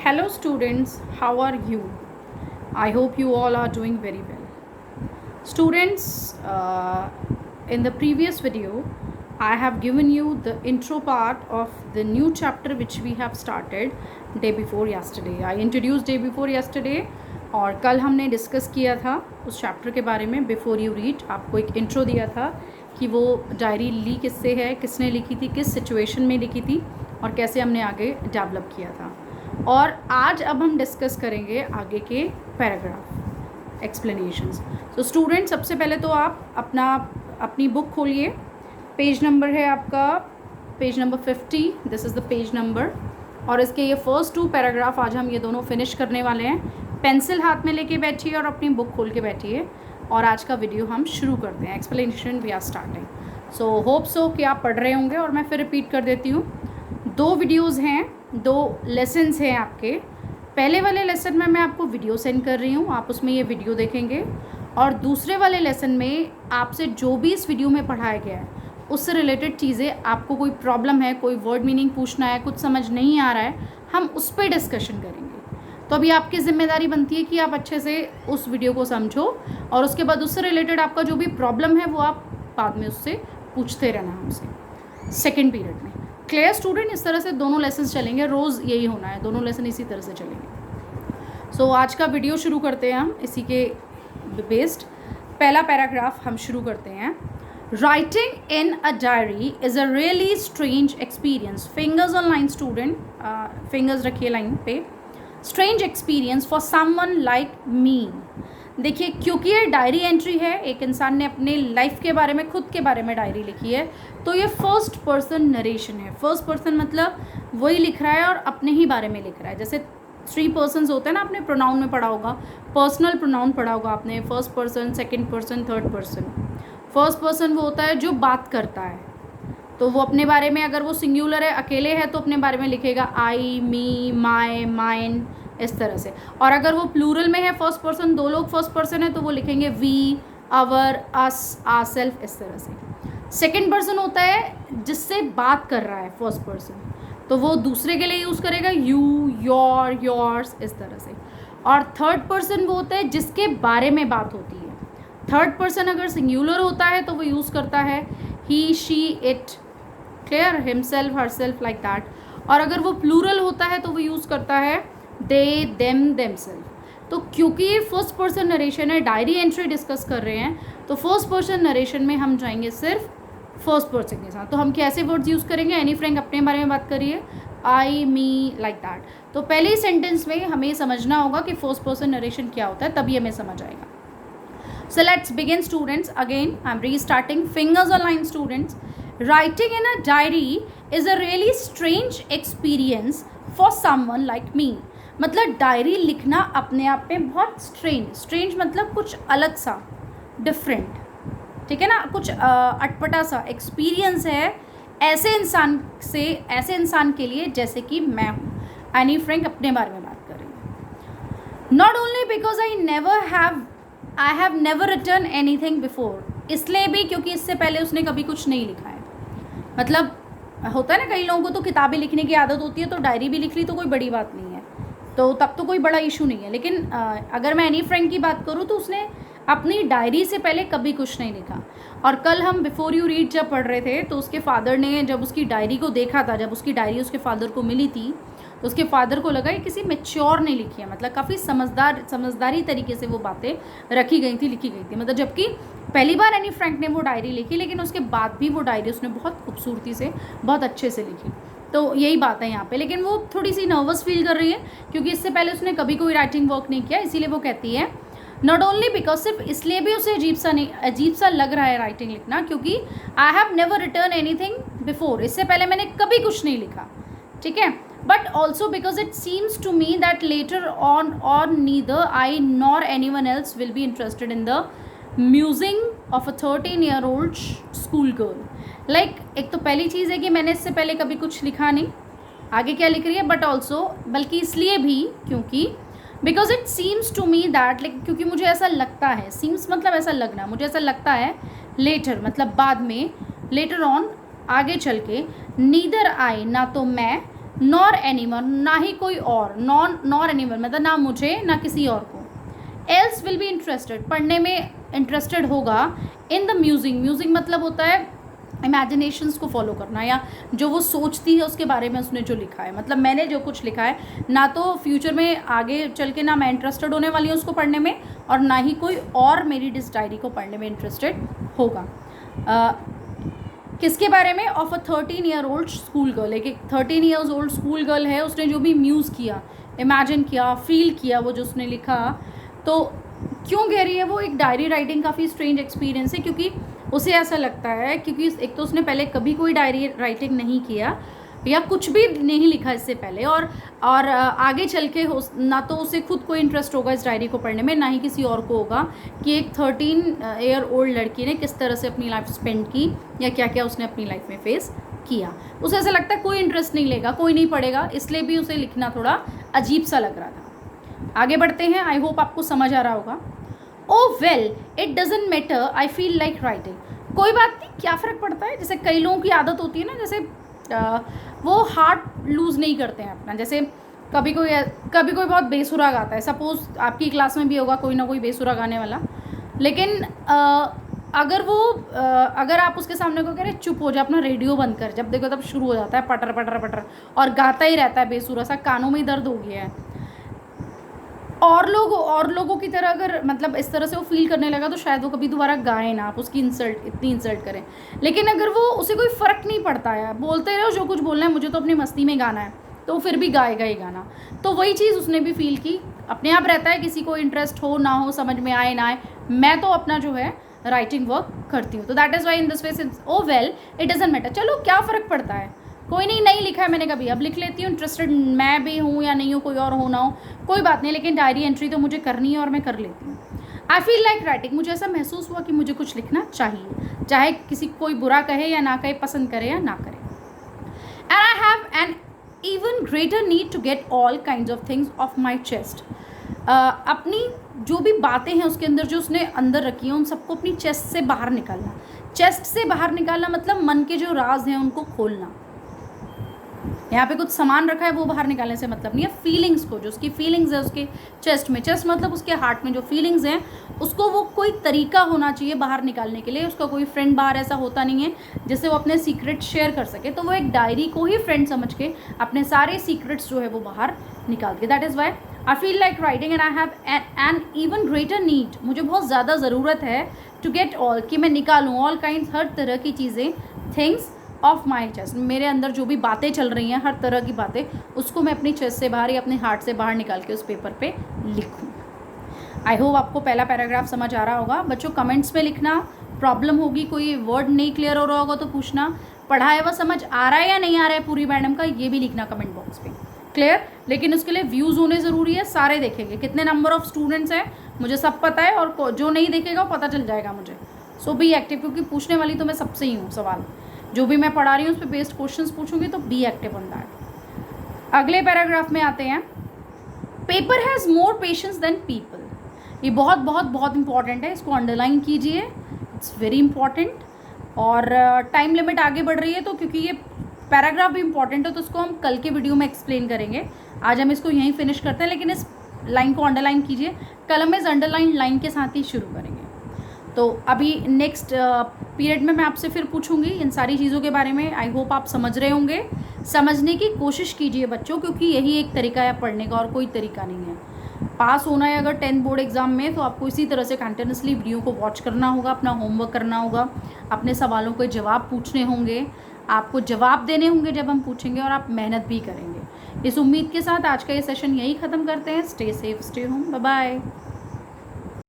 Hello students, how are you? I hope you all are doing very well. Students, in the previous video, I have given you the intro part of the new chapter which we have started day before yesterday. I introduced day before yesterday और कल हमने discuss किया था उस chapter के बारे में. Before you read आपको एक इंट्रो दिया था कि वो डायरी ली किससे है, किसने लिखी थी, किस सिचुएशन में लिखी थी और कैसे हमने आगे डेवलप किया था. और आज अब हम डिस्कस करेंगे आगे के पैराग्राफ एक्सप्लेनेशंस. तो स्टूडेंट, सबसे पहले तो आप अपनी बुक खोलिए. पेज नंबर है आपका page number 50. This is the page number. और इसके ये फर्स्ट 2 पैराग्राफ आज हम ये दोनों फिनिश करने वाले हैं. पेंसिल हाथ में लेके बैठिए और अपनी बुक खोल के बैठिए और आज का वीडियो हम शुरू करते हैं. Explanation we are starting. So hope so कि आप पढ़ रहे होंगे और मैं फिर रिपीट कर देती हूँ. 2 वीडियोज़ हैं, 2 लेसन्स हैं आपके. पहले वाले लेसन में मैं आपको वीडियो सेंड कर रही हूँ, आप उसमें ये वीडियो देखेंगे. और दूसरे वाले लेसन में आपसे जो भी इस वीडियो में पढ़ाया गया है उससे रिलेटेड चीज़ें, आपको कोई प्रॉब्लम है, कोई वर्ड मीनिंग पूछना है, कुछ समझ नहीं आ रहा है, हम उस पर डिस्कशन करेंगे. तो अभी आपकी ज़िम्मेदारी बनती है कि आप अच्छे से उस वीडियो को समझो और उसके बाद उससे रिलेटेड आपका जो भी प्रॉब्लम है वो आप बाद में उससे पूछते रहना हमसे सेकेंड पीरियड में. Clear student? इस तरह से दोनों लेसन चलेंगे, रोज़ यही होना है, दोनों लेसन इसी तरह से चलेंगे. सो आज का वीडियो शुरू करते हैं हम इसी के बेस्ड. पहला पैराग्राफ हम शुरू करते हैं. Writing in a diary is a really strange experience. Fingers on line student, fingers रखिए लाइन पे. Strange experience for someone like me. देखिए, क्योंकि ये डायरी एंट्री है, एक इंसान ने अपने लाइफ के बारे में, खुद के बारे में डायरी लिखी है, तो ये फर्स्ट पर्सन नरेशन है. फर्स्ट पर्सन मतलब वही लिख रहा है और अपने ही बारे में लिख रहा है. जैसे 3 पर्सन्स होते हैं ना, आपने प्रोनाउन में पढ़ा होगा, पर्सनल प्रोनाउन पढ़ा होगा आपने. First person, second person, third person. First person वो होता है जो बात करता है, तो वो अपने बारे में, अगर वो सिंगुलर है, अकेले है, तो अपने बारे में लिखेगा आई, मी, माई, माइन, इस तरह से. और अगर वो प्लूरल में है, फर्स्ट पर्सन, 2 लोग फर्स्ट पर्सन है, तो वो लिखेंगे we, our, us, ourselves, इस तरह से. सेकेंड पर्सन होता है जिससे बात कर रहा है फर्स्ट पर्सन, तो वो दूसरे के लिए यूज़ करेगा यू, योर, योर्स, इस तरह से. और थर्ड पर्सन वो होता है जिसके बारे में बात होती है. थर्ड पर्सन अगर सिंगुलर होता है तो वो यूज़ करता है he, she, it. Clear? Himself, herself, like that. और अगर वो प्लूरल होता है तो वो यूज़ करता है दे, देम, देमसेल्फ. तो क्योंकि ये फर्स्ट पर्सन नरेशन है, डायरी एंट्री डिस्कस कर रहे हैं, तो फर्स्ट पर्सन नरेशन में हम जाएंगे सिर्फ फर्स्ट पर्सन के साथ. तो हम कैसे वर्ड्स यूज़ करेंगे? एनी फ्रैंक अपने बारे में बात करिए, आई, मी, लाइक दैट. तो पहले ही सेंटेंस में हमें समझना होगा कि फर्स्ट पर्सन नरेशन क्या होता है, तभी हमें समझ आएगा. So let's begin students. Again, I'm restarting. Fingers online students. Writing in a diary is a really strange experience for someone like me. मतलब डायरी लिखना अपने आप में बहुत स्ट्रेंज मतलब कुछ अलग सा, डिफरेंट, ठीक है ना, कुछ अटपटा सा एक्सपीरियंस है ऐसे इंसान के लिए जैसे कि मैं हूँ. एनी फ्रैंक अपने बारे में बात करेंगे. Not only because I have never written anything before. इसलिए भी क्योंकि इससे पहले उसने कभी कुछ नहीं लिखा है. मतलब होता है ना, कई लोगों को तो किताबें लिखने की आदत होती है, तो डायरी भी लिख ली तो कोई बड़ी बात नहीं है, तो तब तो कोई बड़ा इशू नहीं है. लेकिन अगर मैं एनी फ्रैंक की बात करूँ तो उसने अपनी डायरी से पहले कभी कुछ नहीं लिखा. और कल हम बिफोर यू रीड जब पढ़ रहे थे तो उसके फादर ने जब उसकी डायरी को देखा था, जब उसकी डायरी उसके फादर को मिली थी, तो उसके फादर को लगा ये किसी मैच्योर ने लिखी है, मतलब काफ़ी समझदारी तरीके से वो बातें रखी गई थी, लिखी गई थी. मतलब जबकि पहली बार एनी फ्रैंक ने वो डायरी लिखी, लेकिन उसके बाद भी वो डायरी उसने बहुत खूबसूरती से, बहुत अच्छे से लिखी. तो यही बात है यहाँ पे. लेकिन वो थोड़ी सी नर्वस फील कर रही है क्योंकि इससे पहले उसने कभी कोई राइटिंग वर्क नहीं किया, इसीलिए वो कहती है. नॉट ओनली बिकॉज, सिर्फ इसलिए भी उसे अजीब सा लग रहा है राइटिंग लिखना, क्योंकि I have never written anything before. इससे पहले मैंने कभी कुछ नहीं लिखा, ठीक है. But also because it seems to me that later on और neither I nor anyone else will be interested in the musing of a 13-year-old school girl. Like, एक तो पहली चीज़ है कि मैंने इससे पहले कभी कुछ लिखा नहीं, आगे क्या लिख रही है, बट ऑल्सो बल्कि इसलिए भी क्योंकि because it seems to me that, like क्योंकि मुझे ऐसा लगता है, सीम्स मतलब ऐसा लगना, मुझे ऐसा लगता है, लेटर मतलब बाद में, लेटर ऑन आगे चल के, नीदर आई ना तो मैं, नॉर एनीवन, ना ही कोई और, नॉर एनीवन मतलब ना मुझे ना किसी और को। एल्स विल बी इंटरेस्टेड, पढ़ने में इंटरेस्टेड होगा। इन द म्यूजिक, म्यूजिक मतलब होता है इमेजिनेशंस को फॉलो करना, या जो वो सोचती है उसके बारे में उसने जो लिखा है, मतलब मैंने जो कुछ लिखा है ना तो फ्यूचर में आगे चल के ना मैं इंटरेस्टेड होने वाली हूँ उसको पढ़ने में, और ना ही कोई और मेरी डिस डायरी को पढ़ने में इंटरेस्टेड होगा। किसके बारे में? Of a 13 year old school girl. एक 13 ईयर्स ओल्ड स्कूल गर्ल है, उसने जो भी म्यूज़ किया, इमेजिन किया, फील किया, वो जो उसने लिखा, तो क्यों कह रही है वो? एक डायरी राइटिंग काफ़ी स्ट्रेंज एक्सपीरियंस है, क्योंकि उसे ऐसा लगता है, क्योंकि एक तो उसने पहले कभी कोई डायरी राइटिंग नहीं किया या कुछ भी नहीं लिखा इससे पहले, और आगे चल के हो ना तो उसे खुद को इंटरेस्ट होगा इस डायरी को पढ़ने में, ना ही किसी और को होगा कि एक 13 ईयर ओल्ड लड़की ने किस तरह से अपनी लाइफ स्पेंड की या क्या क्या उसने अपनी लाइफ में फेस किया। उसे ऐसा लगता है कोई इंटरेस्ट नहीं लेगा, कोई नहीं पढ़ेगा, इसलिए भी उसे लिखना थोड़ा अजीब सा लग रहा था। आगे बढ़ते हैं, आई होप आपको समझ आ रहा होगा। Oh well it doesn't matter, I feel like writing. कोई बात नहीं, क्या फ़र्क पड़ता है। जैसे कई लोगों की आदत होती है ना, जैसे वो हार्ट लूज़ नहीं करते हैं अपना। जैसे कभी कोई बहुत बेसुरा गाता है, सपोज़ आपकी क्लास में भी होगा कोई ना कोई बेसुरा गाने वाला, लेकिन अगर आप उसके सामने को कह रहे चुप हो जा, अपना रेडियो बंद कर, जब देखो तब शुरू हो जाता है पटर पटर पटर, और गाता ही रहता है बेसुरा सा, कानों में ही दर्द हो गया है। और लोगों की तरह अगर मतलब इस तरह से वो फील करने लगा तो शायद वो कभी दोबारा गाए ना, आप उसकी इतनी इंसल्ट करें। लेकिन अगर वो उसे कोई फ़र्क नहीं पड़ता है, बोलते रहो जो कुछ बोलना है, मुझे तो अपनी मस्ती में गाना है, तो फिर भी गाएगा ही गाना। तो वही चीज़ उसने भी फील की। अपने आप रहता है, किसी को इंटरेस्ट हो ना हो, समझ में आए ना आए, मैं तो अपना जो है राइटिंग वर्क करती हूँ। तो that is why in this way oh well it doesn't matter, चलो क्या फ़र्क पड़ता है, कोई नहीं लिखा है मैंने कभी, अब लिख लेती हूँ, इंटरेस्टेड मैं भी हूँ या नहीं हूँ, कोई और हो ना हो कोई बात नहीं, लेकिन डायरी एंट्री तो मुझे करनी है और मैं कर लेती हूँ। आई फील लाइक राइटिंग, मुझे ऐसा महसूस हुआ कि मुझे कुछ लिखना चाहिए, चाहे किसी कोई बुरा कहे या ना कहे, पसंद करे या ना करे। And I have an even greater need to get all kind of things off my chest. अपनी जो भी बातें हैं उसके अंदर जो उसने अंदर रखी हैं उन सबको अपनी चेस्ट से बाहर निकालना। चेस्ट से बाहर निकालना मतलब मन के जो राज हैं उनको खोलना। यहाँ पे कुछ सामान रखा है वो बाहर निकालने से मतलब नहीं है, फीलिंग्स को, जो उसकी फीलिंग्स है उसके चेस्ट में, चेस्ट मतलब उसके हार्ट में जो फीलिंग्स हैं उसको वो कोई तरीका होना चाहिए बाहर निकालने के लिए। उसका कोई फ्रेंड बाहर ऐसा होता नहीं है जिससे वो अपने सीक्रेट शेयर कर सके, तो वो एक डायरी को ही फ्रेंड समझ के अपने सारे सीक्रेट्स जो है वो बाहर निकाल के। That is Y I feel like writing and I have an even greater need, मुझे बहुत ज़्यादा ज़रूरत है टू गेट ऑल, कि मैं निकालूँ ऑल काइंड, हर तरह की चीज़ें, थिंग्स ऑफ माई चेस्ट, मेरे अंदर जो भी बातें चल रही हैं हर तरह की बातें, उसको मैं अपनी चेस्ट से बाहर या अपने हार्ट से बाहर निकाल के उस पेपर पे लिखूँ। आई होप आपको पहला पैराग्राफ समझ आ रहा होगा। बच्चों कमेंट्स में लिखना, प्रॉब्लम होगी, कोई वर्ड नहीं क्लियर हो रहा होगा तो पूछना, पढ़ाया हुआ समझ आ रहा है या नहीं आ रहा है पूरी मैडम का, ये भी लिखना कमेंट बॉक्स पे। क्लियर? लेकिन उसके लिए व्यूज़ होने ज़रूरी है, सारे देखेंगे, कितने नंबर ऑफ स्टूडेंट्स हैं मुझे सब पता है, और जो नहीं देखेगा वो पता चल जाएगा मुझे। सो बी एक्टिव, क्योंकि पूछने वाली तो मैं सबसे ही हूँ सवाल, जो भी मैं पढ़ा रही हूँ उस पर बेस्ड क्वेश्चंस पूछूंगी, तो बी एक्टिव ऑन दैट। अगले पैराग्राफ में आते हैं, paper has more patience than people. ये बहुत बहुत बहुत इंपॉर्टेंट है, इसको अंडरलाइन कीजिए, इट्स वेरी इंपॉर्टेंट। और टाइम लिमिट आगे बढ़ रही है, तो क्योंकि ये पैराग्राफ भी इंपॉर्टेंट है तो उसको हम कल के वीडियो में एक्सप्लेन करेंगे। आज हम इसको यहीं फिनिश करते हैं, लेकिन इस लाइन को अंडरलाइन कीजिए, कल हम इस अंडरलाइन लाइन के साथ ही शुरू करेंगे। तो अभी नेक्स्ट पीरियड में मैं आपसे फिर पूछूंगी इन सारी चीज़ों के बारे में। आई होप आप समझ रहे होंगे, समझने की कोशिश कीजिए बच्चों, क्योंकि यही एक तरीका है पढ़ने का और कोई तरीका नहीं है। पास होना है अगर 10th बोर्ड एग्जाम में, तो आपको इसी तरह से कंटिन्यूसली वीडियो को वॉच करना होगा, अपना होमवर्क करना होगा, अपने सवालों के जवाब पूछने होंगे, आपको जवाब देने होंगे जब हम पूछेंगे, और आप मेहनत भी करेंगे। इस उम्मीद के साथ आज का ये सेशन यही ख़त्म करते हैं। Stay safe, stay home, bye bye.